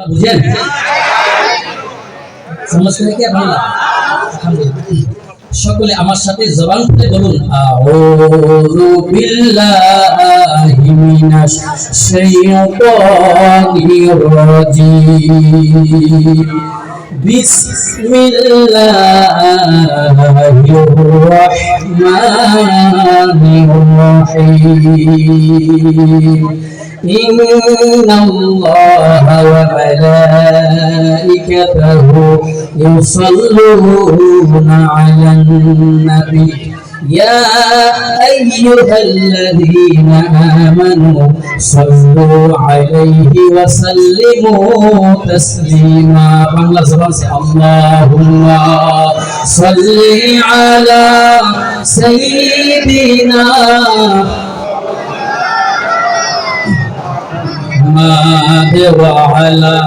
বুঝেন? সমস্যা কি বাংলা? সকলে আমার সাথে জবান খুলে বলুন, আউযু বিল্লাহি মিনাশ শাইতানির রাজীম। বিসমিল্লাহির রাহমানির রাহিম। إن الله وملائكته يصلون على النبي يا أيها الذين آمنوا صلوا عليه وسلموا تسليما. اللهم صل على سيدنا محمد وعلى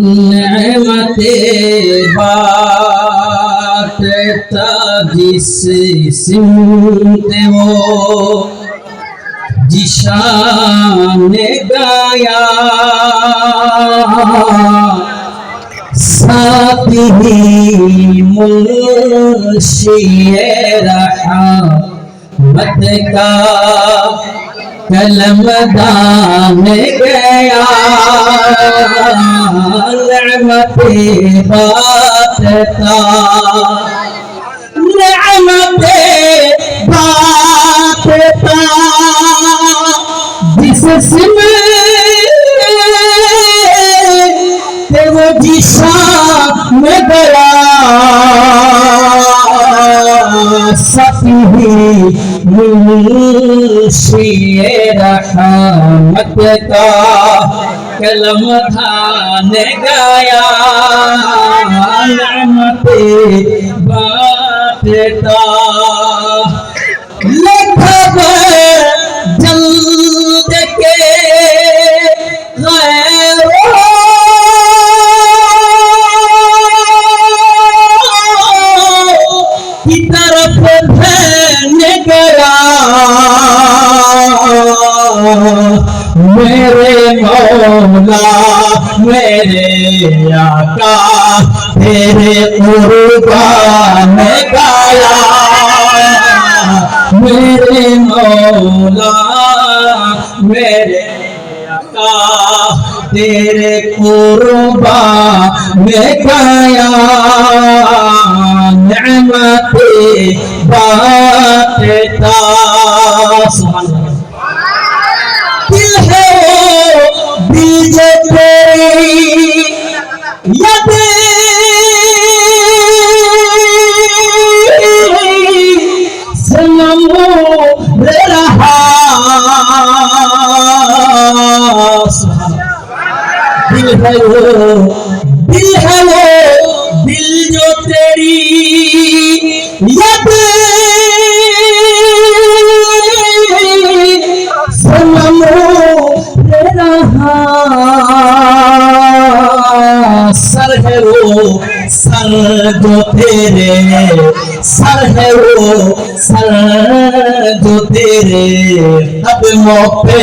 नेमते बांटता जिस सिमते वो जिशान गाया साथी मुंशिए रहमत का कलम दान गया नेमते बांटता नेमते बांटता जिस सिमते वो जिशान गया सफी मुंशिए रहमत का कलम धान गाया नेमते बांटता लखब जल्द के की तरफ ध्यान गया मेरे मौला मेरे आका तेरे कुर्बान गाया मेरे मौला मेरे आका तेरे कुर्बान गाया नेमते बांटता। दिल है वो दिल जो तेरी सनम रहा दिल है वो दिल जो तेरी सनम रहा सर है वो सर जो तेरे सर है वो सर जो तेरे कदमों पे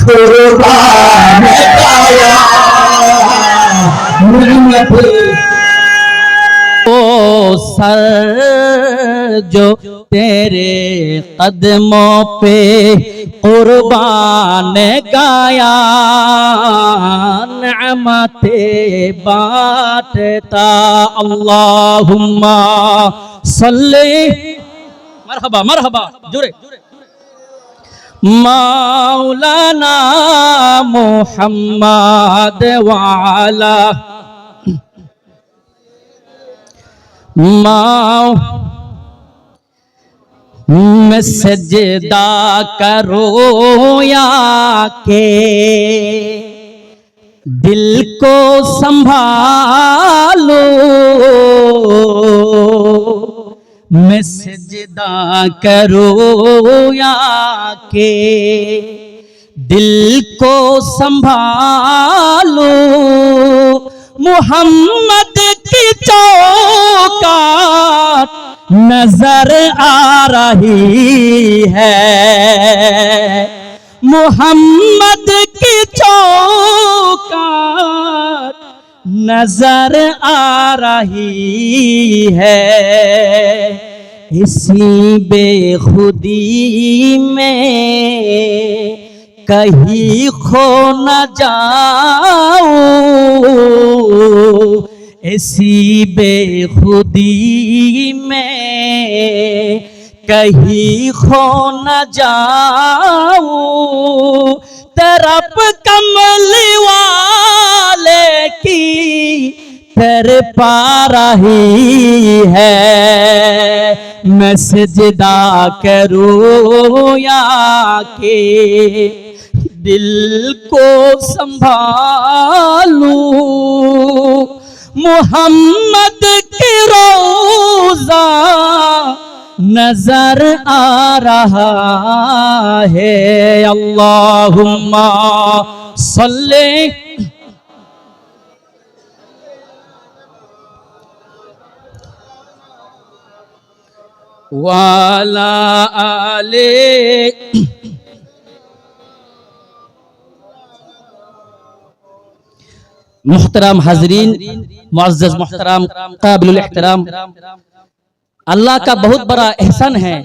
कुर्बान गाया नेमते ओ सर जो तेरे कदमों पे कुर्बान गाया नेमते बांटता। अल्लाहुम्मा सल्ली मरहबा मरहबा जोरे मौलाना मुहम्मद वाला में सजदा करो या के दिल को संभालो में सजदा करो या के दिल को संभालो मोहम्मद की चौकाट नजर आ रही है, मोहम्मद की चौकाट नजर आ रही है। इसी बेखुदी में कहीं खो न जाऊं, इसी बेखुदी में कहीं खो न जाऊं, तरफ कमली वाले की तर पा रही है। मैं सजदा करूं या के दिल को संभालूं, मोहम्मद की रोज़ा नजर आ रहा है। अल्लाहुम्मा सल्ले वाला आले। मुहतरम हाजरीन, मुअज़्ज़ज़ मुहतरम काबिलुल एहतराम, अल्लाह का बहुत बड़ा एहसान है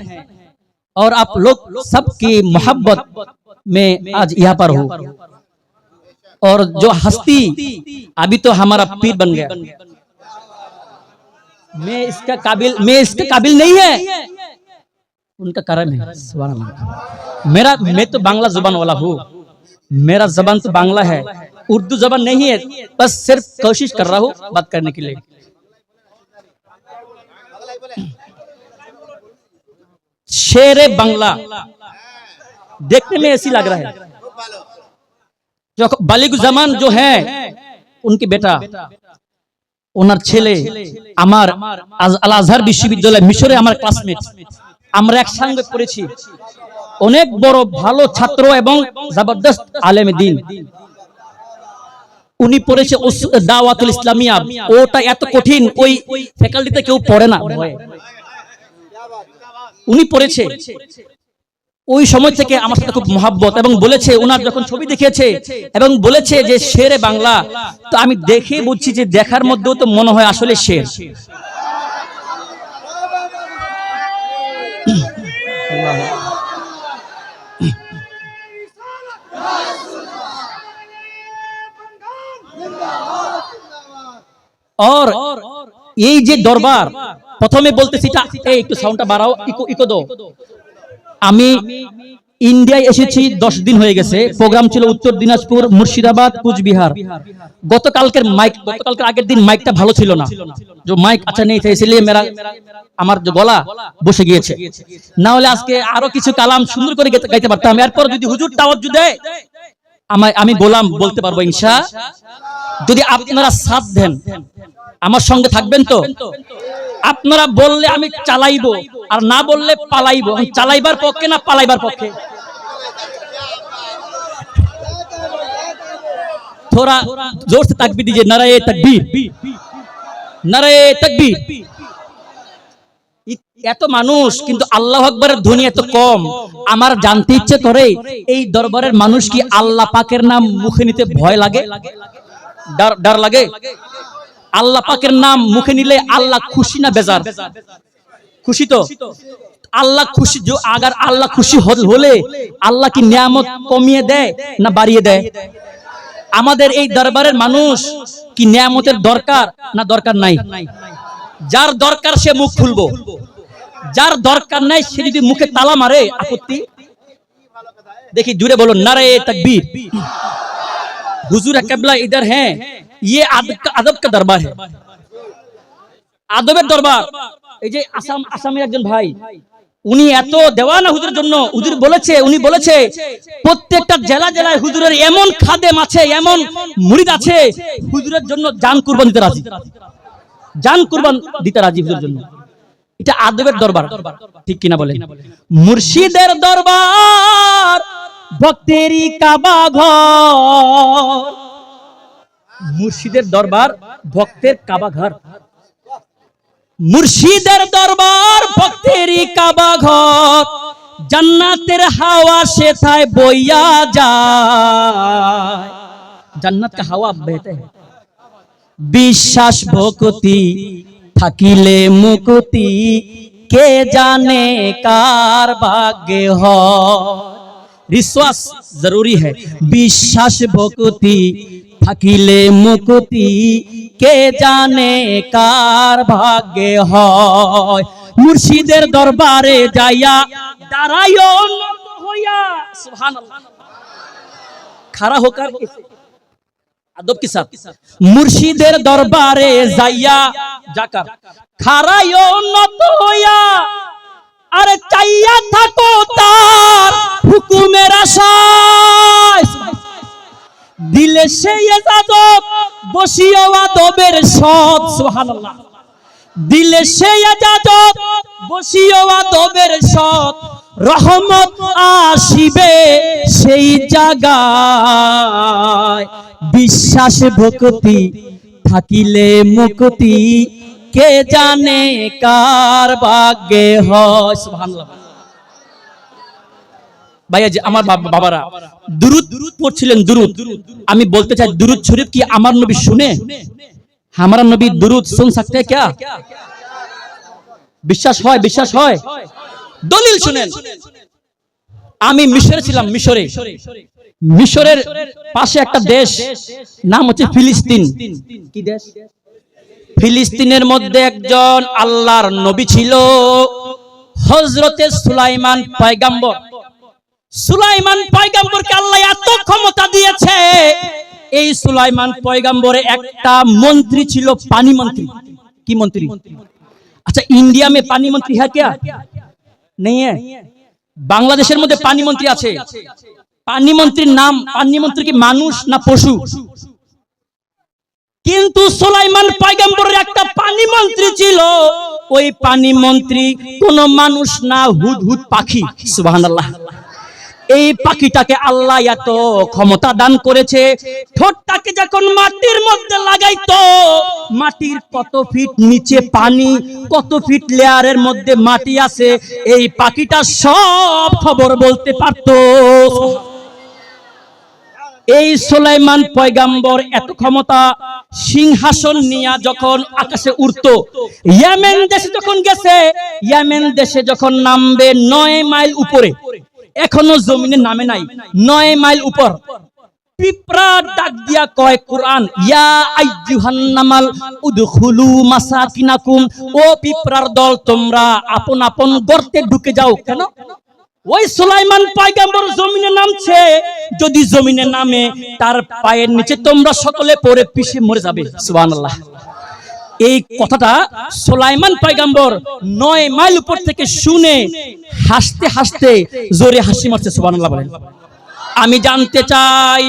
और आप लोग सबकी मोहब्बत में आज यहाँ पर हो। और जो हस्ती अभी तो हमारा पीर बन गया, मैं इसका काबिल नहीं है, उनका करम है। सुभान अल्लाह। मैं तो बांग्ला जुबान वाला हूँ, मेरा जबान तो बांग्ला है, उर्दू जबान नहीं है, बस सिर्फ कोशिश कर रहा हूँ बात करने के लिए। शेरे बांग्ला देखने में ऐसी लग रहा है। जो बालिग जमान जो है उनके बेटा ওনার ছেলে আমার আল আজহার বিশ্ববিদ্যালয় মিশরে আমার ক্লাসমেট, আমরা একসঙ্গে পড়েছি। অনেক বড় ভালো ছাত্র এবং জবরদস্ত আলেমে দ্বীন। উনি পড়েছে দাওয়াতুল ইসলামিয়া, ওটা এত কঠিন ওই ফ্যাকাল্টিতে কেউ পড়ে না, উনি পড়েছে। ওই সময় থেকে আমার সাথে খুব মহব্বত, এবং বলেছে ওনার যখন ছবি দেখিয়েছে এবং বলেছে যে শেরে বাংলা, তো আমি দেখে বুঝছি যে দেখার মধ্যেও তো মনে হয় আসলে শের। और এই যে দরবার, প্রথমে বলতেছি একটু সাউন্ডটা বাড়াও, ইকো দাও। আমি ইন্ডিয়ায় এসেছি 10 দিন হয়ে গেছে। প্রোগ্রাম ছিল উত্তর দিনাজপুর, মুর্শিদাবাদ, কুচবিহার। গতকালকের আগের দিন মাইকটা ভালো ছিল না, जो माइक अच्छा नहीं था, इसलिए আমার যে গলা বসে গিয়েছে। না হলে আজকে আরো কিছু কালাম সুন্দর করে গাইতে পারতাম। এরপর যদি হুজুর তাওয়াজ্জু দেয় আমি বলতে পারবো ইনশাআল্লাহ, যদি আপনারা সাথ দেন, আমার সঙ্গে থাকবেন তো। আপনারা বললে আমি চালাইবো, আর না বললে পালাইবো। চালাইবার পক্ষে না পালাইবার পক্ষে? थोड़ा जोर से तकबीर दीजिए, नारे तकबीर, नारे तकबीर। এত মানুষ কিন্তু আল্লাহু আকবারের ধ্বনি এত কম। আমার জানতে ইচ্ছে করে এই দরবারের মানুষ কি আল্লাহ পাকের নাম মুখে নিতে ভয় লাগে, डर লাগে? আল্লাহ পাকের নাম মুখে নিলে আল্লাহ খুশি না বেজার? খুশি তো। আল্লাহ খুশি, अगर আল্লাহ খুশি হলে আল্লাহ কি নিয়ামত কমিয়ে দেয় না বাড়িয়ে দেয়? আমাদের এই দরবারের মানুষ কি নিয়ামতের দরকার না দরকার নাই? যার দরকার সে মুখ খুলবো, যার দরকার নাই সে যদি মুখে তালা মারে আপত্তি? দেখি জুড়ে বলুন নারে তাকবীর। हुजूर किबला इधर हैं, ये अदब का दरबार है, আদবের দরবার। এই যে আসামের একজন ভাই, উনি এত দেওয়ানা হুজুরের জন্য। উনি বলেছে প্রত্যেকটা জেলায় হুজুরের এমন খাদেম আছে, এমন মুরিদ আছে, হুজুরের জন্য জান কুরবান দিতে রাজি, জান কুরবান দিতে রাজি হুজুরের জন্য। এটা আদবের দরবার, ঠিক কিনা বলেন? মুর্শিদের দরবার, ভক্তেরই কাবা ঘর, মুর্শিদের দরবার ভক্তের কাবা ঘর, মুর্শিদের দরবার ভক্তেরই কাবা ঘর, জান্নাতের হাওয়া সেথায় বইয়া যায়, জান্নাত কা হাওয়া বহতে হ্যায়। বিশ্বাস ভক্তি থাকিলে মুক্তি, কে জানে কার ভাগ্যে হয়। বিশ্বাস জরুরি है, বিশ্বাস ভক্তি থাকিলে মুক্তি, কে জানে কার ভাগ্যে হয়। মুর্শিদের দরবারে যাইয়া দাঁড়াইও নত হইয়া, সুবহানাল্লাহ, खड़ा होकर अदब के साथ मुर्शिदेर दरबारे जाइया जाकर खड़ाइयो নত হইয়া, আরে চাইয়া থাকো তার হুকুমের আশায়, দিলে সে ইজাজত বসিও আদবের সৎ, সুবহানাল্লাহ, দিলে সে ইজাজত বসিও আদবের সৎ, রহমত আসিবে সেই জায়গায়। বিশ্বাস ভক্তি থাকিলে মুক্তি, কে জানে কার ভাগ্যে হয়। সুবহানাল্লাহ। ভাইয়া যে আমার বাবারা দুরুদ পড়ছিলেন, দুরুদ, আমি বলতে চাই দুরুদ শরীফ কি আমার নবী শুনে? हमारा नबी दुरूद सुन सकते हैं क्या? বিশ্বাস হয়? বিশ্বাস হয়? দলিল শুনেন। আমি মিশরে ছিলাম, মিশরের পাশে একটা দেশ নাম হচ্ছে ফিলিস্তিন। কি দেশ? ফিলিস্তিনের মধ্যে একজন আল্লাহর নবী ছিল, হযরতে সুলাইমান পয়গম্বর। সুলাইমান পয়গম্বরকে আল্লাহ এত ক্ষমতা দিয়েছে, এই সুলাইমান পয়গম্বরে একটা মন্ত্রী ছিল, পানি মন্ত্রী। কি মন্ত্রী? अच्छा इंडिया में पानी मंत्री है क्या? नहीं है। बांग्लादेशेर मध्य पानी मंत्री आछे। पानी मंत्रीर नाम, पानी मंत्री की मानुष ना पशु? किन्तु सुलाइमान पयगम्बरेर एकटा पानी मंत्री छिलो, ओई पानी मंत्री कोनो मानुष ना, हुदहुद पाखी। सुबहानाल्लाह। এই পাখিটাকে আল্লাহ এত ক্ষমতা দান করেছে, ঠোঁটটাকে যখন মাটির মধ্যে লাগাইতো, মাটির কত ফিট নিচে পানি, কত ফিট লেয়ারের মধ্যে মাটি আছে, এই পাখিটা সব খবর বলতে পারতো। এই সুলাইমান পয়গম্বর এত ক্ষমতা, সিংহাসন নিয়ে যখন আকাশে উড়তো, ইয়েমেন দেশে যখন গেছে, ইয়েমেন দেশে যখন নামবে 9 মাইল উপরে, এখনো জমিনে নামে নাই, 9 মাইল উপর, পিঁপড়া ডাক দিয়া কয় কুরআন, ইয়া আইয়ুহান নামাল উদখুলু মাসাকিনাকুম, ও পিঁপড়ার দল তোমরা আপন আপন গর্তে ঢুকে যাও। কেন? ওই সুলাইমান পয়গম্বর জমিনে নামছে, যদি জমিনে নামে তার পায়ের নিচে তোমরা সকলে পড়ে পিষে মরে যাবে। সুবহানাল্লাহ। এই কথাটা সুলাইমান পয়গম্বর 9 মাইল উপর থেকে শুনে হাসতে হাসতে জোরে হাসি মারছে। সুবহানাল্লাহ বলেন। আমি জানতে চাই,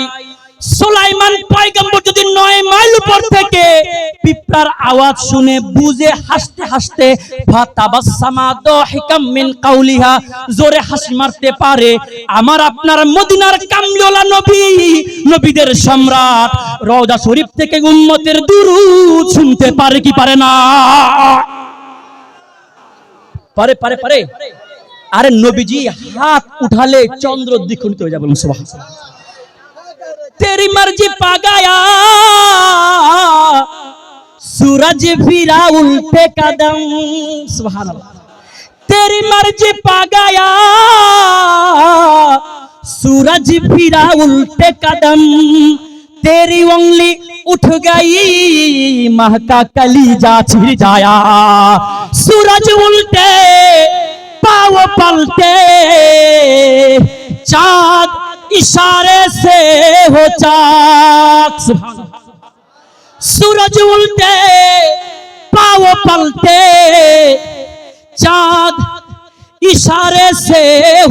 সুলাইমান পয়গম্বর যদি 9 মাইল উপর থেকে পিঁপড়ার আওয়াজ শুনে বুঝে হাসতে হাসতে ফাতাবাসসামা দাহিকাম মিন কাউলিহা জোরে হাসি মারতে পারে, আমার আপনার মদিনার কামলিওয়ালা নবী, নবীদের সম্রাট, রওজা শরীফ থেকে উম্মতের দুরূদ শুনতে পারে কি পারে না? পারে পারে পারে। আরে নবীজি হাত উঠালে চন্দ্র দ্বিখণ্ডিত হয়ে যাবে। সুবহানাল্লাহ। तेरी मर्जी पा गया सूरज फिरा उल्टे कदम। सुभान अल्लाह। तेरी मर्जी पा गया सूरज फिरा उल्टे कदम, तेरी उंगली उठ गई महका कलीजा छिड़ जाया, सूरज उल्टे पाव पलटे, चाँद इशारे से हो चाक। सूरज उल्टे पाव पलटे, चाँद इशारे से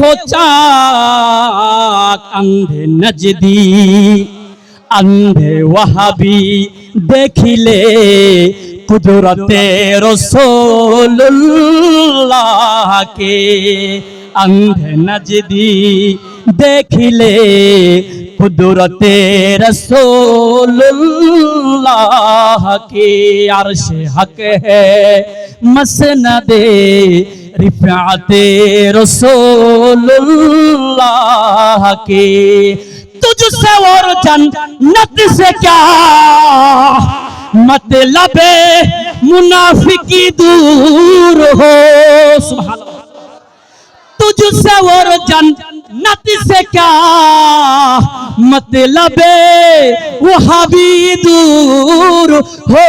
हो चाक। अंधे नजदी अंधे वहाबी देखिले कुदरते रसूलुल्लाह के, अंधे नजदी देखिले कुदरते रसूलुल्लाह की अर्श हक है मसनदे रिफाते रसूलुल्लाह की तुझसे और जन्नत से क्या मतलब मुनाफिकी दूर हो सुभान अल्लाह तुझसे और जन्नत से क्या मतलब वहाँ भी दूर हो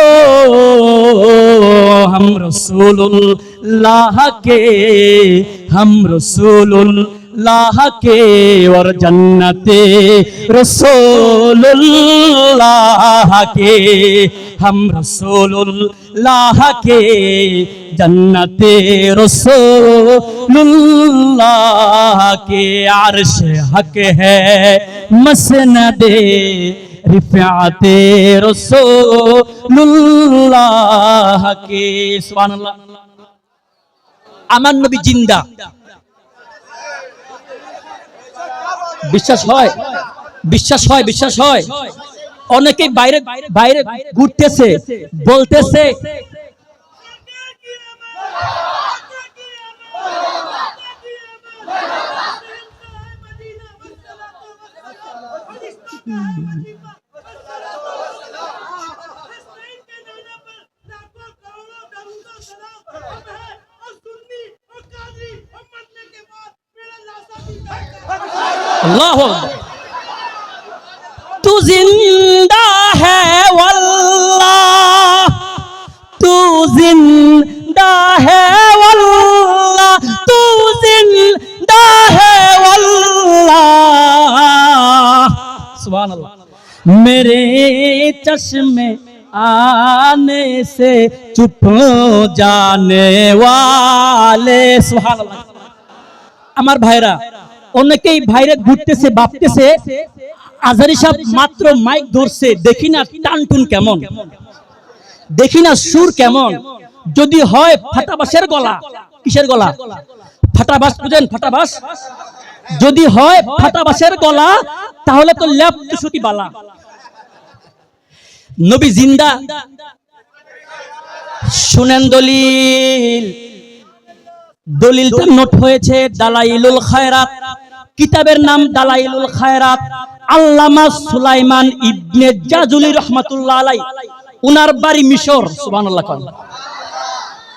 हम रसूलुल्लाह के और जन्नते रसूलुल्लाह के हम रसूलुल्लाह के जन्नते रसूलुल्लाह के अर्श हक है मसनदे रिफाते रसूलुल्लाह के सुबहानाल्लाह আমার নবী জিন্দা বিশ্বাস হয় বিশ্বাস হয় বিশ্বাস হয় অনেকে বাইরে বাইরে ঘুরতেছে বলতেছে अल्लाह तू जिंदा है वल्लाह तू जिंदा है वल्लाह तू जिंदा है वल्लाह सुभान अल्लाह मेरे चश्मे आने से चुप जाने वाले सुभान अल्लाह আমার ভাইরা অনেকেই ভাইরে ঘুরতেছে ভাবতেছে আজারি সাহেব মাত্র মাইক ধরছে দেখি না টানটুন কেমন দেখি না সুর কেমন যদি হয় ফাটাবাসের গলা কিসের গলা ফাটাবাস বুঝেন ফাটাবাস যদি হয় ফাটাবাসের গলা তাহলে তো ল্যাপ সুতি বালা নবী জিন্দা শুনেন দলিল দলিলটা নোট হয়েছে দালাইলুল খায়রাত কিতাবের নাম দালাইলুল খায়রাত আল্লামা সুলাইমান ইবনে জাজুলি রাহমাতুল্লাহ আলাইহি উনার বাড়ি মিশর সুবহানাল্লাহ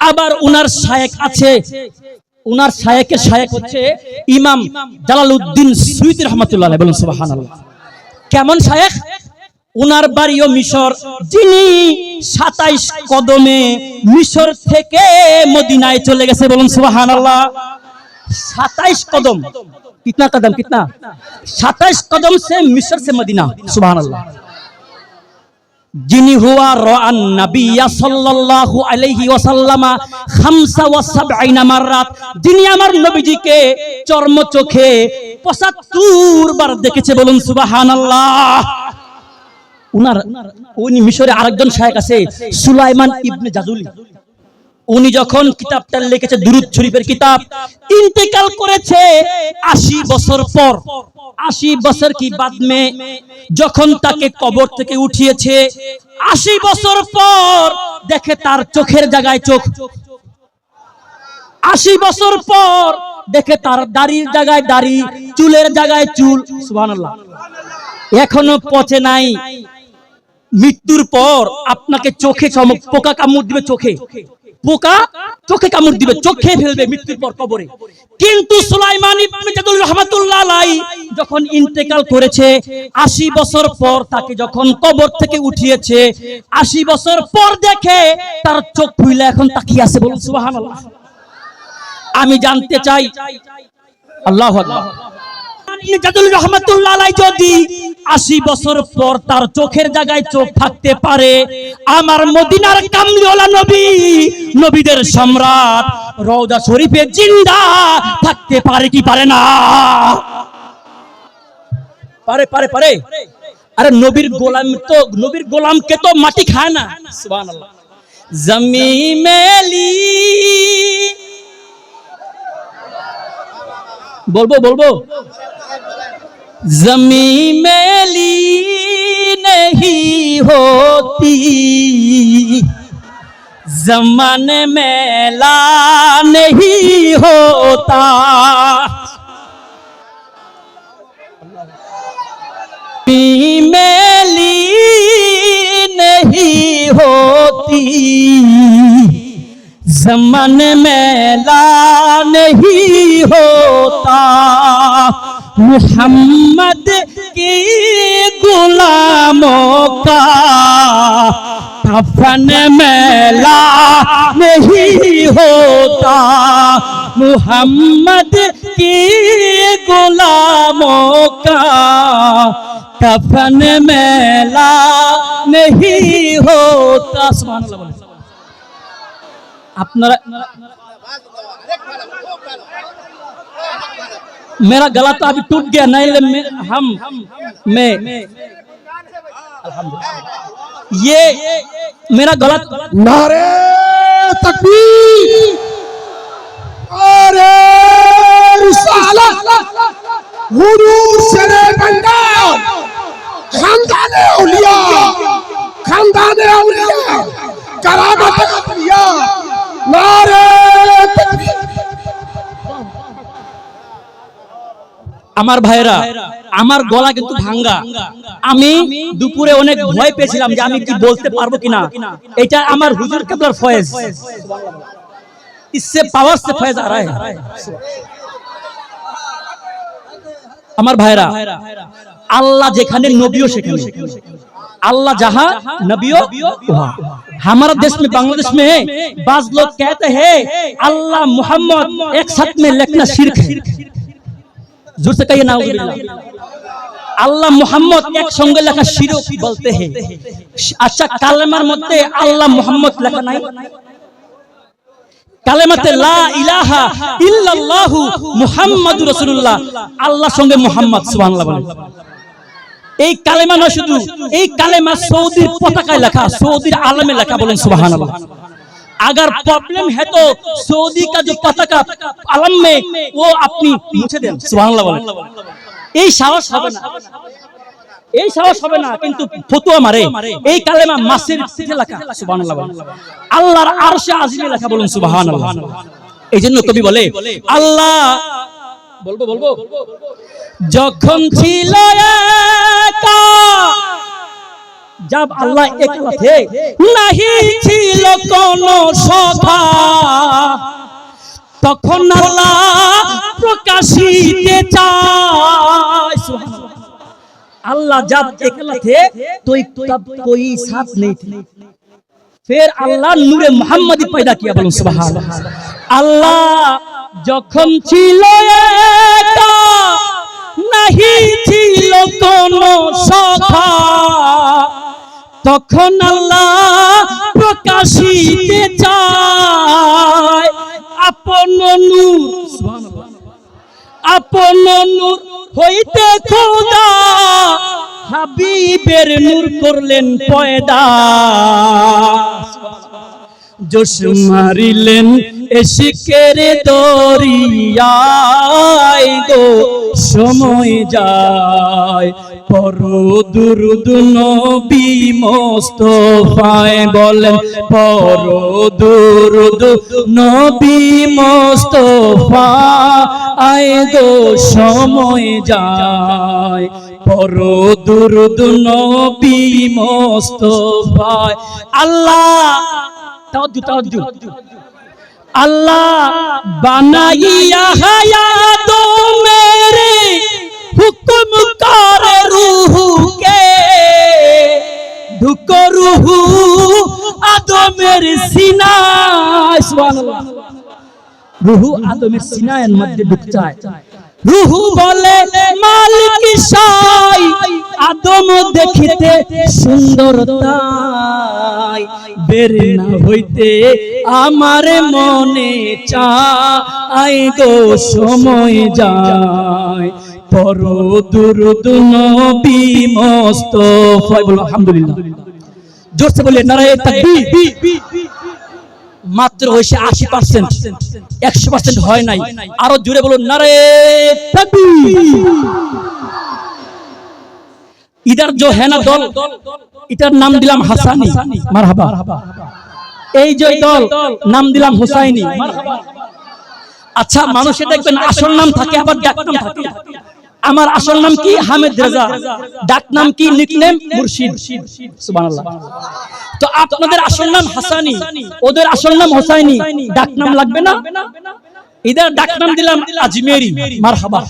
আবার উনার শায়েখ আছে উনার শায়েখের শায়েখ হচ্ছে ইমাম জালালউদ্দিন সুয়ুতী রাহমাতুল্লাহ আলাইহি বলুন সুবহানাল্লাহ কেমন শায়েখ উনার বাড়িও মিশর যিনি 27 কদমে মিশর থেকে মদিনায় চলে গেছে বলুন সুবহানাল্লাহ 27 कदम कितना कदम कितना 27 कदम से मिस्र से मदीना सुबहानअल्लाह जिनी हुआ रअन नबी सल्लल्लाहु अलैहि वसल्लम 75 মাররাত যিনি আমার নবীজিকে চর্ম চোখে 75 বার দেখেছে বলুন সুবহানাল্লাহ উনার উনি মিশরে আরেকজন শায়েখ আছে সুলাইমান ইবনে জাজুলি উনি যখন কিতাবটা লিখেছে দুরূদ শরীফের কিতাব ইন্তেকাল করেছে 80 বছর পর 80 বছর কি বাদ মে যখন তাকে কবর থেকে উঠিয়েছে 80 বছর পর দেখে তার চোখের জায়গায় চোখ 80 বছর পর দেখে তার দাড়ির জায়গায় দাড়ি চুলের জায়গায় চুল সুবহানাল্লাহ এখনো পচে নাই মৃত্যুর পর আপনাকে চোখে পোকা কামড় দিবে চোখে পোকা চোখে কামড় দিবে চোখ খেয়ে ফেলবে মৃত্যুর পর কবরে কিন্তু সুলাইমান ইবনে জাদুল রাহমাতুল্লাহ আলাইহি যখন ইন্তেকাল করেছে 80 বছর পর তাকে যখন কবর থেকে উঠিয়েছে 80 বছর পর দেখে তার চোখ খুলে এখন তাকিয়ে আছে বলুন সুবহানাল্লাহ আমি জানতে চাই আল্লাহু আকবার জাদুল রাহমাতুল্লাহ আলাইহি যদি 80 বছর পর তার চোখের জায়গায় চোখ থাকতে পারে আমার মদিনার কামলিওয়ালা নবী নবীদের সম্রাট রওজা শরীফে জিন্দা থাকতে পারে কি পারে না পারে পারে পারে আরে নবীর গোলামকে তো মাটি খায় না সুবহানাল্লাহ জমি মেলি বলবো जमीन मेली नहीं होती, जमाने मेला नहीं होता। मेली नहीं होती, जमाने मेला नहीं होता। मुहम्मद की गुलामों का कफन मेला नहीं होता। मुहम्मद की गुलामों का कफन मेला नहीं होता। सुभान अल्लाह बोले। अपना मेरा गला तो अभी टूट गया, नहीं मैं ये मेरा गला। नारे तकबीर, नारे रिसालत, हुजूर शेरे बंगाल, खानदाने औलिया, खानदाने औलिया, करामत औलिया, नारे तकबीर। আমার ভাইরা, আমার গলা কিন্তু ভাঙ্গা। আমি দুপুরে অনেক ভয় পেয়েছিলাম যে আমি কি বলতে পারবো কিনা। এটা আমার হুজুর কেবলার ফয়েজ, इससे पावर से फैज आ रहा है। আমার ভাইরা, আল্লাহ যেখানে নবীও সেখানে, अल्लाह जहां नबियो वहां। हमारा देश में बांग्लादेश में है, बाज लोग कहते हैं अल्लाह मोहम्मद एक साथ में लिखना शिर्क है। जोर से कहिए नाउजुबिल्लाह। अल्लाह मोहम्मद एक संगे लेखा शिर्क बोलते हैं। अच्छा कालेमार मध्य अल्लाह मोहम्मद लेखा नहीं। कालेमाते ला इलाहा इल्लल्लाहु मुहम्मदुर रासूलुल्लाह, अल्लाह संगे मोहम्मद। सुबहानाल्लाह बोलें। এই কালেমা নয় শুধু, এই কালেমা সৌদির পতাকায় লেখা, সৌদির আলমে লেখা। বলেন সুবহানাল্লাহ। अगर प्रॉब्लम है तो सऊदी का जो पताका आलम में वो अपनी मुझे दें। सुबहानाल्लाह बोलें। এই সাহস হবে না, এই সাহস হবে না, কিন্তু ফতোয়া মারে। এই কালেমা মাসের পিঠে লেখা। সুবহানাল্লাহ বলেন। আল্লাহর আরশে আজিমে লেখা। বলুন সুবহানাল্লাহ। এইজন্য কবি বলে আল্লাহ বলবো যখন ছিল একা, जब अल्लाह एकला थे, नहीं ছিল কোনো সখা, তখন আল্লাহ প্রকাশিতে চায়। সুবহানাল্লাহ। अल्लाह जब एकला थे तो तब कोई साथ नहीं थे, फिर अल्लाह नूरे मोहम्मदी पैदा किया। बोलो सुबहानाल्लाह। अल्लाह যখন ছিল একা, नहीं ছিল কোনো সখা, তখন আল্লাহ প্রকাশিতে চায় আপন নূর। সুবহানাল্লাহ। আপন নূর হইতে খোদা হাবিবের নূর করলেন পয়দা। জোশ মারিলেন ইশকের দরিয়ায় গো, সময় যায় পর দুরুদ নবী মুস্তাফায়। বলেন পর দুরুদ নবী মুস্তাফায় গো, সময় যায় পর দুরুদ নবী মুস্তাফায়। আল্লাহ তাওজ্জু अल्लाह बनाइया हयात मेरे, हुक्म कर रूह के ढुक रूह आदमेर सीना। सुबहानाल्लाह। रूह आदमेर सीनार मध्य ढुक जाए। रूह बोले मालिक साई, आदम देखिते सुंदर ताई, बेर ना হইতে আমার মনে চায় গো, সময় যায় পর দুরুদ নবী মুস্তাফা। বলো আলহামদুলিল্লাহ। জোর से बोलिए नारे তাকবীর। মাত্র হইছে 80%, 100% হয় নাই। আরো জোরে বলুন নারে তাকবীর। जो है ना दल इटार नाम दिलाम हासानी मारहाबा এই যে দল নাম দিলাম হুসাইনি মারহাবা আচ্ছা মানুষে দেখবেন আসল নাম থাকে আবার ডাক নাম থাকে আমার আসল নাম কি হামিদ রেজা ডাক নাম কি নিকনেম মুর্শিদ সুবহানাল্লাহ তো আপনাদের আসল নাম হাসানি ওদের আসল নাম হুসাইনি ডাক নাম লাগবে না इधर ডাক নাম দিলাম আজমেরি মারহাবা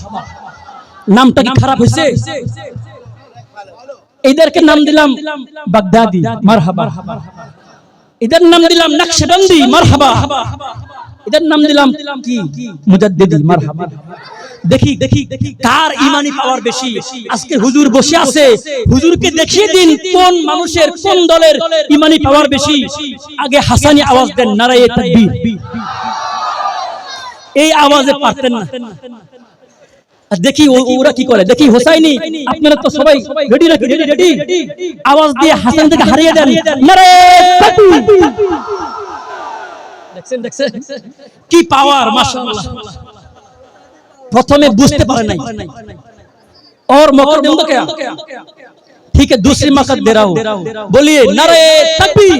নামটা কি খারাপ হইছে इधर के नाम दिलाम बगदादी मरहबा इधर नाम दिलाम नक्शबंदी मरहबा इधर नाम दिलाम की मुजद्दिदी मरहबा देखी कार ईमानी पावर बेशी আজকে হুজুর বসে আছে হুজুরকে দেখিয়ে দিন কোন মানুষের কোন দলের ঈমানি পাওয়ার বেশি আগে হাসানি আওয়াজ দেন নারায়ে তাকবীর এই আওয়াজে পারতেন না देखी ওরা কি করে দেখি হোসাইনি আপনারা তো সবাই রেডি আওয়াজ দিয়ে হাসান থেকে হারিয়ে দেন নারায়ে তাকবীর দেখছেন কি পাওয়ার মাশাআল্লাহ প্রথমে বুঝতে পারে নাই और मौका दूं तो क्या ठीक है दूसरी मौका दे रहा हूं बोलिए नाराये ताकबीर